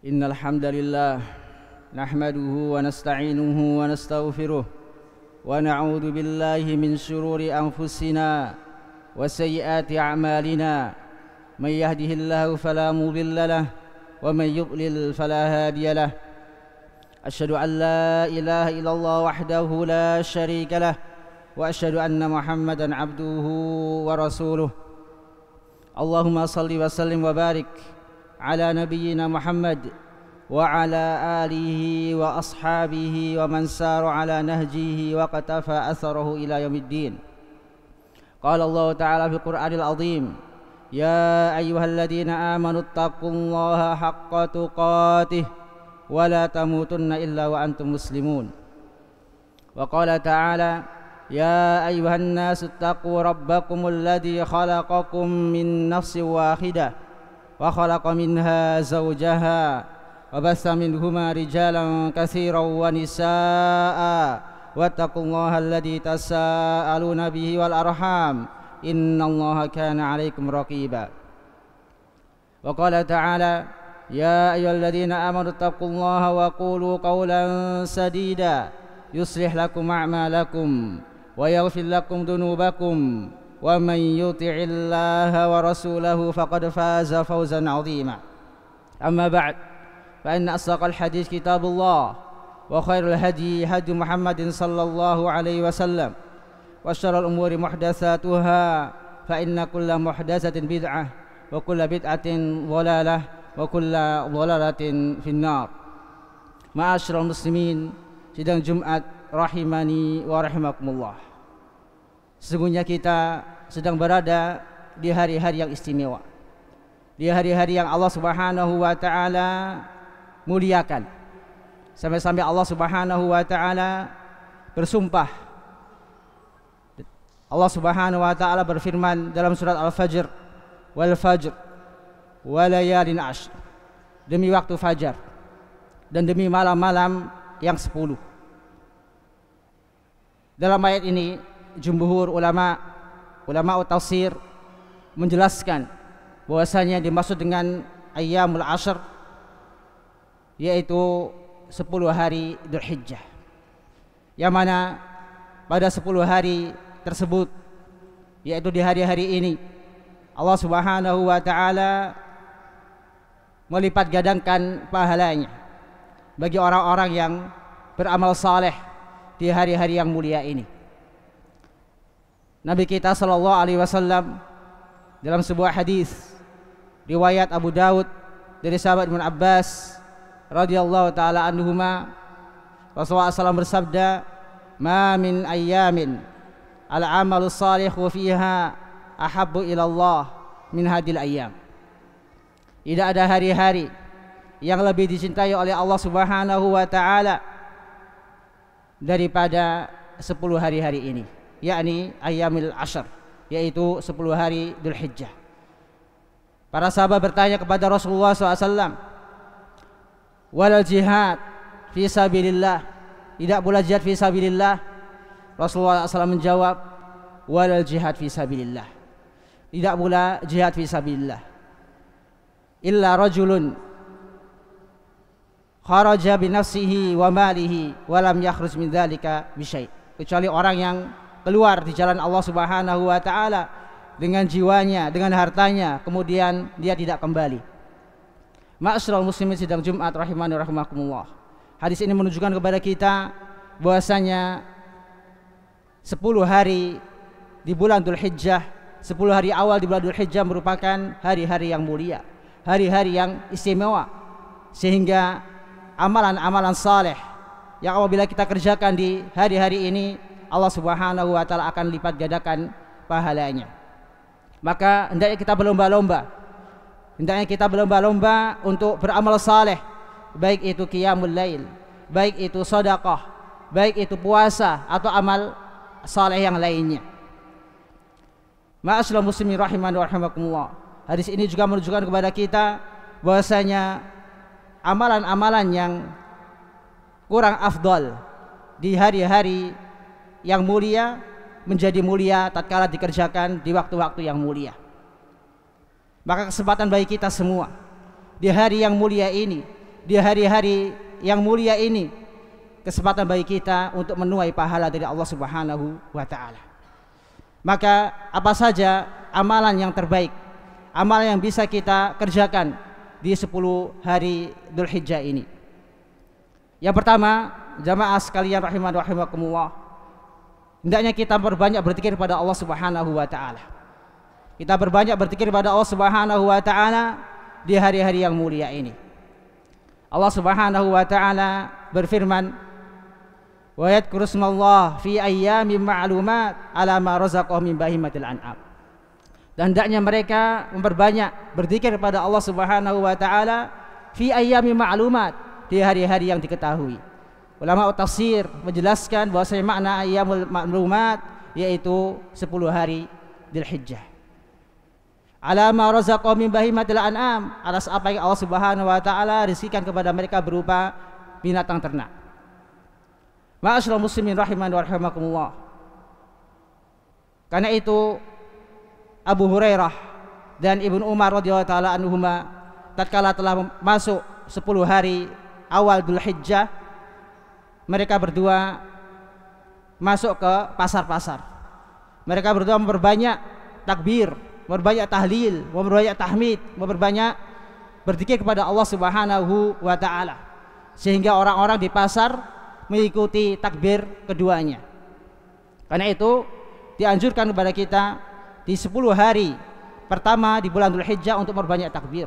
إن الحمد لله نحمده ونستعينه ونستغفره ونعوذ بالله من شرور أنفسنا وسيئات أعمالنا من يهده الله فلا مضل له ومن يضلل فلا هادي له أشهد أن لا إله إلا الله وحده لا شريك له وأشهد أن محمدا عبده ورسوله اللهم صل وسلم وبارك على نبينا محمد وعلى آله وأصحابه ومن سار على نهجه وقتفى أثره إلى يوم الدين. قال الله تعالى في القرآن العظيم: يا أيها الذين آمنوا اتقوا الله حق تقاته ولا تموتن إلا وأنتم مسلمون. وقال تعالى: يا أيها الناس اتقوا ربكم الذي خلقكم من نفس واحدة وخلق منها زوجها وبث منهما رجالا كثيرا ونساء واتقوا الله الذي تساءلون به والأرحام إن الله كان عليكم رقيبا. وقال تعالى: يا أيها الذين آمنوا اتقوا الله وقولوا قولا سديدا يصلح لكم أعمالكم ويغفر لكم ذنوبكم ومن يطع الله ورسوله فقد فاز فوزا عظيما. أما بعد، فإن أصدق الحديث كتاب الله وخير الهدي هدي محمد صلى الله عليه وسلم وشر الأمور محدثاتها فإن كل محدثة بدعة وكل بدعة ضلالة وكل ضلالة في النار. Ma'asyiral muslimin, sidang Jumat rahimani wa rahimakumullah. Sesungguhnya kita sedang berada di hari-hari yang istimewa, di hari-hari yang Allah Subhanahu wa taala muliakan. Sampai-sampai Allah Subhanahu wa taala bersumpah. Allah Subhanahu wa taala berfirman dalam surat Al-Fajr, wal fajr walayalin ashr, demi waktu fajar dan demi malam-malam yang 10. Dalam ayat ini jumhur ulama tafsir menjelaskan bahwasanya dimaksud dengan ayyamul ashr yaitu 10 hari Dzulhijjah, yang mana pada 10 hari tersebut, yaitu di hari-hari ini, Allah Subhanahu wa taala melipat gandakan pahalanya bagi orang-orang yang beramal saleh di hari-hari yang mulia ini. Nabi kita sallallahu alaihi wasallam dalam sebuah hadis riwayat Abu Daud dari sahabat Ibnu Abbas radhiyallahu taala anhuma, Rasulullah SAW bersabda: "Ma min ayyamin al-amalu salihu fiha ahabbu ila Allah min hadil ayyam." Tidak ada hari-hari yang lebih dicintai oleh Allah Subhanahu wa taala daripada 10 hari-hari ini, yakni ayyamil ashr, yaitu 10 hari Dzulhijjah. Para sahabat bertanya kepada Rasulullah SAW, walal jihad fi sabilillah, tidak pula jihad fi sabilillah? Rasulullah SAW menjawab, walal jihad fi sabilillah, tidak pula jihad fi sabilillah, illa rajulun kharaja bi nafsihi wa malihi wa lam yakhruj min dzalika bi syai', kecuali orang yang keluar di jalan Allah Subhanahu wa taala dengan jiwanya, dengan hartanya, kemudian dia tidak kembali. Ma'asyiral muslimin sidang Jumat rahimani wa rahimakumullah. Hadis ini menunjukkan kepada kita bahwasanya 10 hari di bulan Dzulhijjah, 10 hari awal di bulan Dzulhijjah merupakan hari-hari yang mulia, hari-hari yang istimewa, sehingga amalan-amalan saleh yang apabila kita kerjakan di hari-hari ini, Allah Subhanahu wa taala akan lipat gandakan pahalanya. Maka hendaknya kita berlomba-lomba untuk beramal saleh, baik itu qiyamul lail, baik itu sedekah, baik itu puasa atau amal saleh yang lainnya. Ma'asyiral muslimin rahimani wa rahimakumullah. Hadis ini juga menunjukkan kepada kita bahwasanya amalan-amalan yang kurang afdal di hari-hari yang mulia menjadi mulia tatkala dikerjakan di waktu-waktu yang mulia. Maka kesempatan bagi kita semua di hari yang mulia ini, di hari-hari yang mulia ini kesempatan bagi kita untuk menuai pahala dari Allah Subhanahu wa taala. Maka apa saja amalan yang terbaik, amalan yang bisa kita kerjakan di 10 hari Dzulhijjah ini? Yang pertama, jamaah sekalian rahiman rahimakumullah, hendaknya kita berbanyak berzikir pada Allah Subhanahu wa taala. Kita berbanyak berzikir pada Allah Subhanahu wa taala di hari-hari yang mulia ini. Allah Subhanahu wa taala berfirman, wa yadhkuru ismallah fi ayyamin ma'lumat ala ma razaqahum min bahimatil an'am. Dan hendaknya mereka memperbanyak berzikir kepada Allah Subhanahu wa taala fi ayyamin ma'lumat, di hari-hari yang diketahui. Ulama tafsir menjelaskan bahwasanya makna ayyamul ma'lumat yaitu 10 hari Dzulhijjah. Ala ma razaqahum min bahimatil an'am, atas apa yang Allah Subhanahu wa taala rizkikan kepada mereka berupa binatang ternak. Ma'asyiral muslimin rahiman wa rahimakumullah. Karena itu Abu Hurairah dan Ibnu Umar radhiyallahu taala anhuma tatkala telah masuk 10 hari awal Dzulhijjah, mereka berdua masuk ke pasar-pasar. Mereka berdua memperbanyak takbir, memperbanyak tahlil, memperbanyak tahmid, memperbanyak berzikir kepada Allah Subhanahu wa taala, sehingga orang-orang di pasar mengikuti takbir keduanya. Karena itu dianjurkan kepada kita di 10 hari pertama di bulan Dzulhijjah untuk memperbanyak takbir,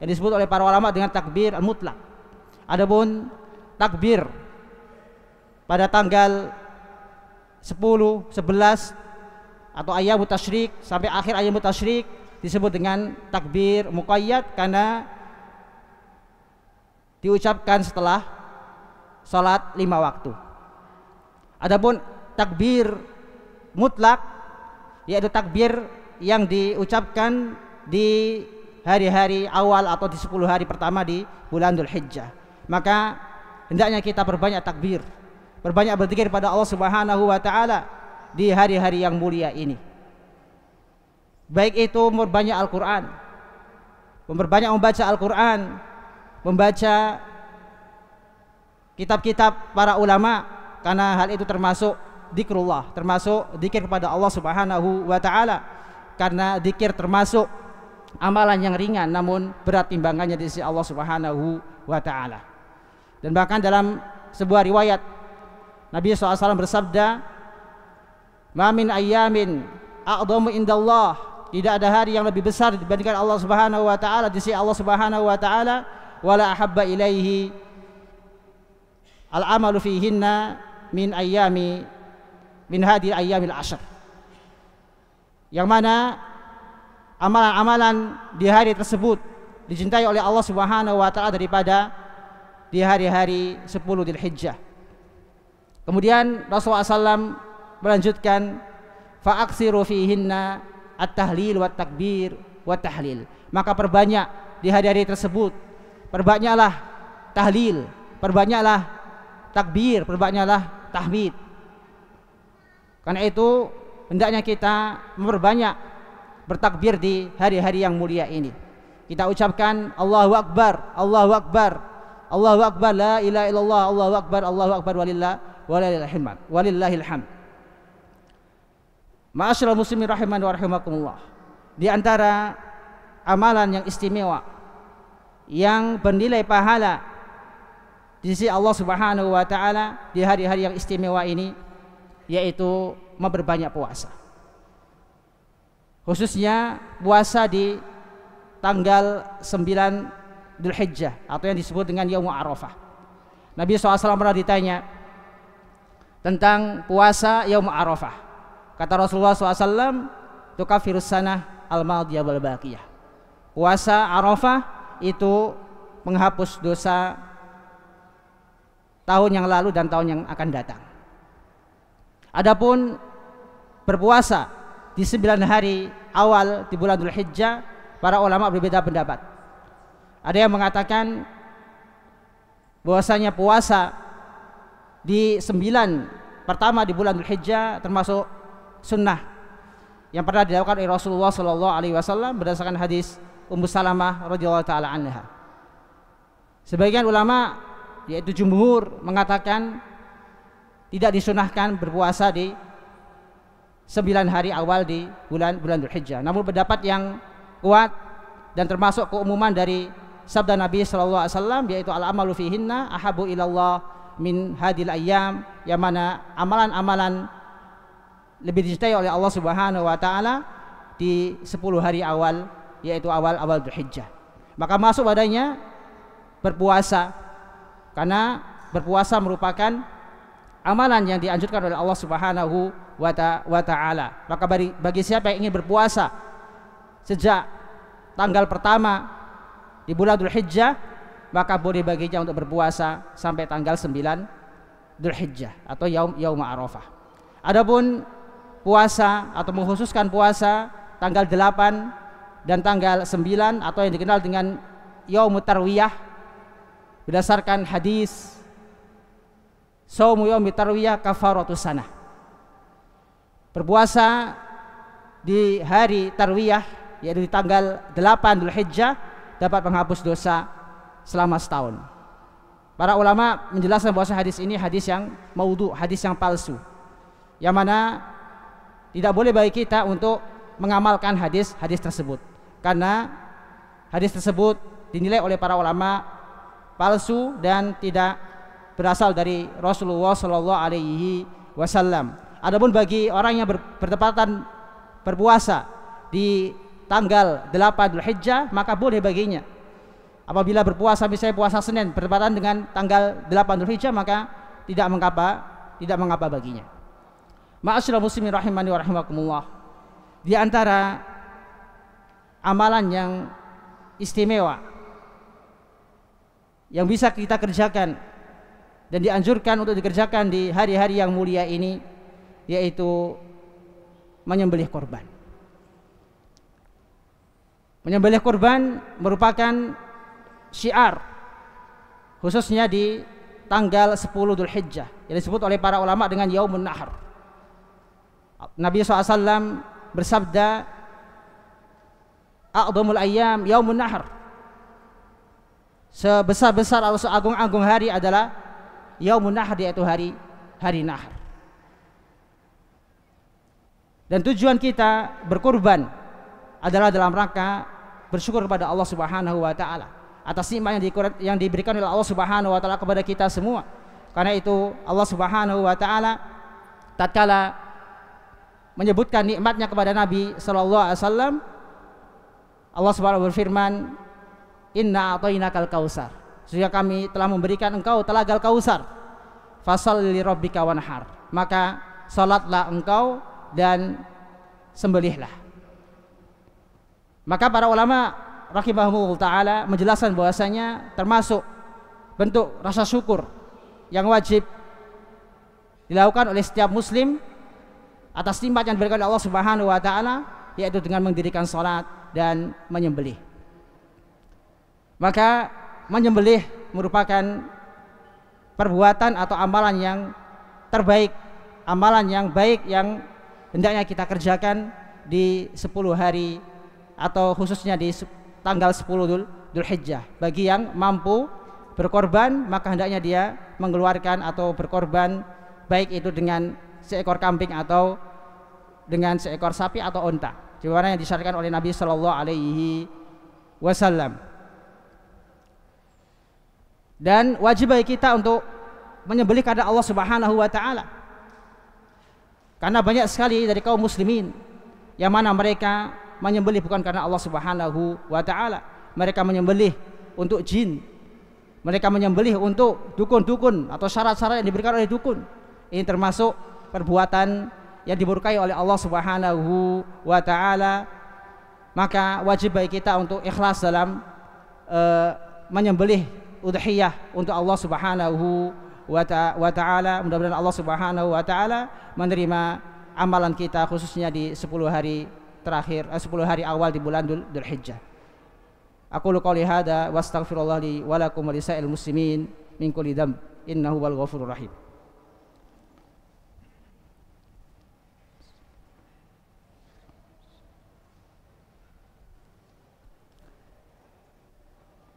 yang disebut oleh para ulama dengan takbir al-mutlaq. Adapun takbir pada tanggal 10, 11 atau ayyamut tasyrik sampai akhir ayyamut tasyrik disebut dengan takbir muqayyad karena diucapkan setelah salat 5 waktu. Adapun takbir mutlak yaitu takbir yang diucapkan di hari-hari awal atau di 10 hari pertama di bulan Dzulhijjah. Maka hendaknya kita berbanyak takbir, berbanyak berzikir pada Allah Subhanahu wa taala di hari-hari yang mulia ini. Baik itu memperbanyak Al-Qur'an, memperbanyak membaca Al-Qur'an, membaca kitab-kitab para ulama, karena hal itu termasuk zikrullah, termasuk zikir kepada Allah Subhanahu wa taala, karena zikir termasuk amalan yang ringan namun berat timbangannya di sisi Allah Subhanahu wa taala. Dan bahkan dalam sebuah riwayat Nabi SAW bersabda, ma min ayyamin a'dhamu indallah, tidak ada hari yang lebih besar dibandingkan Allah Subhanahu wa taala di sisi Allah Subhanahu wa taala, wala ahabba ilaihi al-amalu fihinna min hadhihi ayyamil ashr, yang mana amalan-amalan di hari tersebut dicintai oleh Allah Subhanahu wa taala daripada di hari-hari 10 Dzulhijjah. Kemudian Rasulullah SAW melanjutkan, fa'aksiru fihinna at-tahlil wa takbir wa tahlil, maka perbanyak di hari-hari tersebut, perbanyaklah tahlil, perbanyaklah takbir, perbanyaklah tahmid. Karena itu hendaknya kita memperbanyak bertakbir di hari-hari yang mulia ini. Kita ucapkan Allahu Akbar, Allahu Akbar, Allahu Akbar, la ilaha illallah, Allahu Akbar, Allahu Akbar, walillahil hamd. Ma'asyiral muslimin rahiman wa rahimakumullah. Di antara amalan yang istimewa yang bernilai pahala di sisi Allah Subhanahu wa taala di hari-hari yang istimewa ini yaitu memperbanyak puasa. Khususnya puasa di tanggal 9 Dzulhijjah atau yang disebut dengan Yaumul Arafah. Nabi SAW pernah ditanya tentang puasa Yaumul Arafah. Kata Rasulullah SAW, tukafirus sanah al-madiyah wal baqiyah. Puasa Arafah itu menghapus dosa tahun yang lalu dan tahun yang akan datang. Adapun berpuasa di 9 hari awal di bulan Dzulhijjah, para ulama berbeda pendapat. Ada yang mengatakan bahwasanya puasa di 9 pertama di bulan Dzulhijjah termasuk sunnah yang pernah dilakukan oleh Rasulullah SAW berdasarkan hadis Ummu Salamah radhiyallahu taala anha. Sebagian ulama yaitu jumhur mengatakan tidak disunahkan berpuasa di 9 hari awal di bulan Dzulhijjah. Namun pendapat yang kuat dan termasuk keumuman dari sabda Nabi sallallahu alaihi wasallam yaitu al-amalu fihinna ahabu ilallah min hadil ayyam, yang mana amalan-amalan lebih dicintai oleh Allah Subhanahu wa taala di 10 hari awal, yaitu awal Dzulhijjah. Maka masuk padanya berpuasa, karena berpuasa merupakan amalan yang dianjurkan oleh Allah Subhanahu wa taala. Maka bagi siapa yang ingin berpuasa sejak tanggal pertama di bulan Dzulhijjah, maka boleh baginya untuk berpuasa sampai tanggal 9 Dzulhijjah atau yaum Arafah. Adapun puasa atau mengkhususkan puasa tanggal 8 dan tanggal 9 atau yang dikenal dengan yaumut tarwiyah, berdasarkan hadis shaumu yaumit tarwiyah kafaratus sanah. Berpuasa di hari tarwiyah, yaitu di tanggal 8 Dzulhijjah, dapat menghapus dosa selama setahun. Para ulama menjelaskan bahwa hadis ini hadis yang maudhu, hadis yang palsu, yang mana tidak boleh bagi kita untuk mengamalkan hadis tersebut, karena hadis tersebut dinilai oleh para ulama palsu dan tidak berasal dari Rasulullah Shallallahu Alaihi Wasallam. Adapun bagi orang yang bertepatan berpuasa di tanggal 8 Dzulhijjah, maka boleh baginya apabila berpuasa, misalnya puasa Senin bertepatan dengan tanggal 8 Dzulhijjah, maka tidak mengapa baginya. Ma'asyiral muslimin rahimani wa rahimakumullah, di antara amalan yang istimewa yang bisa kita kerjakan dan dianjurkan untuk dikerjakan di hari-hari yang mulia ini, yaitu menyembelih korban. Menyembelih korban merupakan syiar, khususnya di tanggal 10 Dzulhijjah, yang disebut oleh para ulama dengan Yaumun Nahr. Nabi SAW bersabda, a'dhamul ayyam Yaumun Nahr, sebesar-besar atau seagung-agung hari adalah Yaumun Nahr, yaitu hari Nahr. Dan tujuan kita berkurban adalah dalam rangka bersyukur kepada Allah Subhanahu wa taala atas nikmat yang diberikan oleh Allah Subhanahu wa taala kepada kita semua. Karena itu Allah Subhanahu wa taala tatkala menyebutkan nikmatnya kepada Nabi sallallahu alaihi wasallam, Allah Subhanahu berfirman, inna a'tainakal kautsar, sesungguhnya kami telah memberikan engkau telaga Kautsar, fasholli lirabbika wanhar, maka salatlah engkau dan sembelihlah. Maka para ulama rahimahumullah taala menjelaskan bahwasanya termasuk bentuk rasa syukur yang wajib dilakukan oleh setiap muslim atas nikmat yang diberikan oleh Allah Subhanahu wa taala, yaitu dengan mendirikan salat dan menyembelih. Maka menyembelih merupakan perbuatan atau amalan yang terbaik, amalan yang baik yang hendaknya kita kerjakan di 10 hari atau khususnya di tanggal 10 Dzulhijjah. Bagi yang mampu berkorban, maka hendaknya dia mengeluarkan atau berkorban, baik itu dengan seekor kambing atau dengan seekor sapi atau onta, sebagaimana yang disyariatkan oleh Nabi Sallallahu Alaihi Wasallam. Dan wajib bagi kita untuk menyembelih karena Allah Subhanahu Wa Taala, karena banyak sekali dari kaum muslimin yang mana mereka menyembelih bukan karena Allah Subhanahu Wa Taala, mereka menyembelih untuk jin, mereka menyembelih untuk dukun-dukun atau syarat-syarat yang diberikan oleh dukun. Ini termasuk perbuatan yang dimurkai oleh Allah Subhanahu wa taala. Maka wajib bagi kita untuk ikhlas dalam menyembelih udhiyah untuk Allah Subhanahu wa taala. Mudah-mudahan Allah Subhanahu wa taala menerima amalan kita khususnya di 10 hari terakhir, 10 hari awal di bulan Dzulhijjah. Aku qouli hada wa astaghfirullah li wa lakum wa lisa'il muslimin min kulli dzamb innahu wal ghafurur rahim.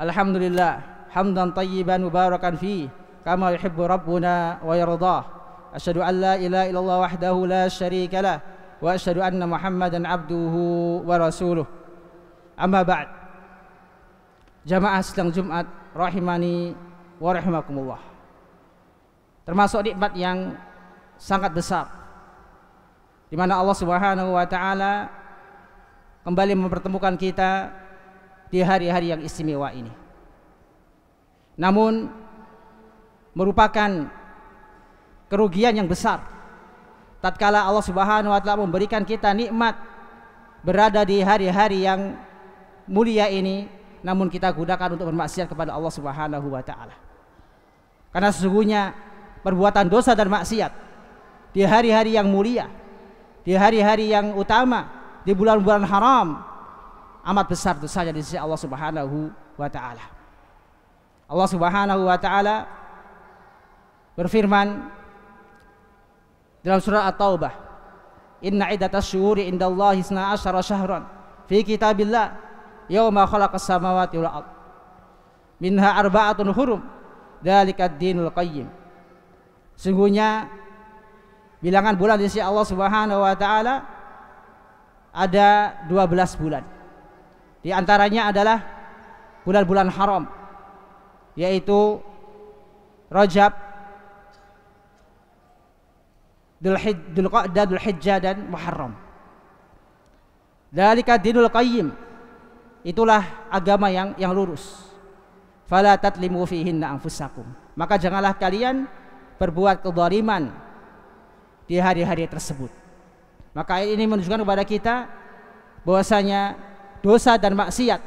Alhamdulillah hamdan tayyiban mubarakan fi kama yuhibbu rabbuna wa yardah. Asyhadu an la ilaha illallah wahdahu la syarika lah wa asyhadu anna Muhammadan abduhu wa rasuluh. Amma ba'd. Jamaah sidang Jumat rahimani wa rahimakumullah. Termasuk nikmat yang sangat besar di mana Allah Subhanahu wa taala kembali mempertemukan kita di hari-hari yang istimewa ini. Namun merupakan kerugian yang besar tatkala Allah Subhanahu wa taala memberikan kita nikmat berada di hari-hari yang mulia ini, namun kita gunakan untuk bermaksiat kepada Allah Subhanahu wa taala. Karena sesungguhnya perbuatan dosa dan maksiat di hari-hari yang mulia, di hari-hari yang utama, di bulan-bulan haram amat besar dosanya di sisi Allah Subhanahu wa taala. Allah Subhanahu wa taala berfirman dalam surah At-Taubah, "Inna iddatas syuhuri indallahi 12 syahran fi kitabillah yauma khalaqas samawati wal ard minha arba'atun hurum dzalikad dinul qayyim." Sungguhnya bilangan bulan di sisi Allah Subhanahu wa taala ada 12 bulan. Di antaranya adalah bulan-bulan haram, yaitu Rajab, Dzulqa'dah, Dzulhijjah dan Muharram. Dzalika dinul qayyim. Itulah agama yang lurus. Fala tatlimu fihinna anfusakum. Maka janganlah kalian berbuat kezaliman di hari-hari tersebut. Maka ini menunjukkan kepada kita bahwasanya dosa dan maksiat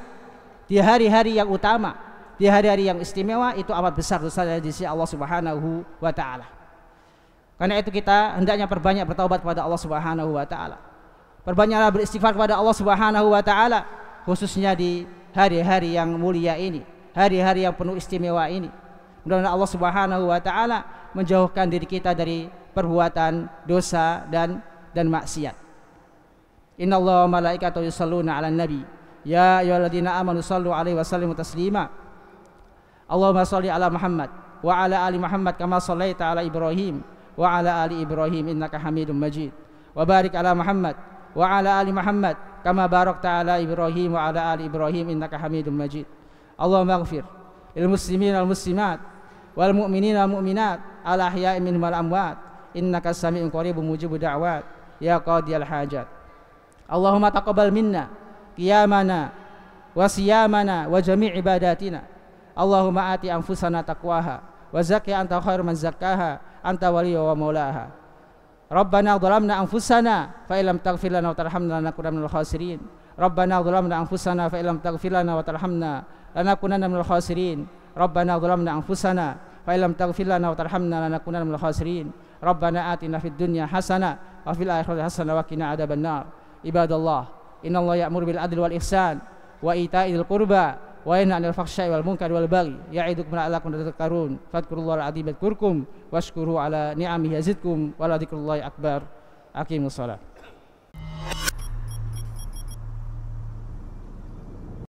di hari-hari yang utama, di hari-hari yang istimewa itu amat besar dosanya di sisi Allah Subhanahu wa taala. Karena itu kita hendaknya perbanyak bertaubat kepada Allah Subhanahu wa taala. Perbanyaklah beristighfar kepada Allah Subhanahu wa taala, khususnya di hari-hari yang mulia ini, hari-hari yang penuh istimewa ini. Mudah-mudahan Allah Subhanahu wa taala menjauhkan diri kita dari perbuatan dosa dan maksiat. Innallaha wa malaikatahu yusholluna 'alan nabi ya ayyuhalladzina amanu shallu 'alaihi wa sallimu taslima. Allahumma shalli 'ala Muhammad wa 'ala ali Muhammad kama shallaita 'ala Ibrahim wa 'ala ali Ibrahim innaka Hamidum Majid. Wa barik 'ala Muhammad wa 'ala ali Muhammad kama barakta 'ala Ibrahim wa 'ala ali Ibrahim innaka Hamidum Majid. Allahumma ighfir lil muslimin wal muslimat wal mu'minin wal mu'minat al ahya'i minhum wal amwat innaka sami'un qaribun mujibud da'wat ya qadiyal hajat. Allahumma taqabbal minna qiyamana wa siyamana wa jami' ibadatina. Allahumma ati anfusana taqwaha wa zakkiha anta khairu man zakkaha anta waliyuha wa maulaha. Rabbana dhalamna anfusana fa illam taghfir lana wa tarhamna lanakunanna minal khasirin. Rabbana dhalamna anfusana fa illam taghfir lana wa tarhamna lanakunanna minal khasirin. Rabbana dhalamna anfusana fa illam taghfir lana wa tarhamna lanakunanna minal khasirin. Rabbana atina fid dunya hasanah wa fil akhirati hasanah wa qina adzabannar. Ibadallah, innallaha ya'muru bil adli wal ihsan wa ita'il qurba wa yanha 'anil fahsya'i wal munkari wal baghi ya'idukum la'allakum tadhakkarun. Fadhkurullaha al-'azim yadhkurkum washkuru 'ala ni'amihi yazidkum wa la dzikrullahi akbar. Aqimus shalah.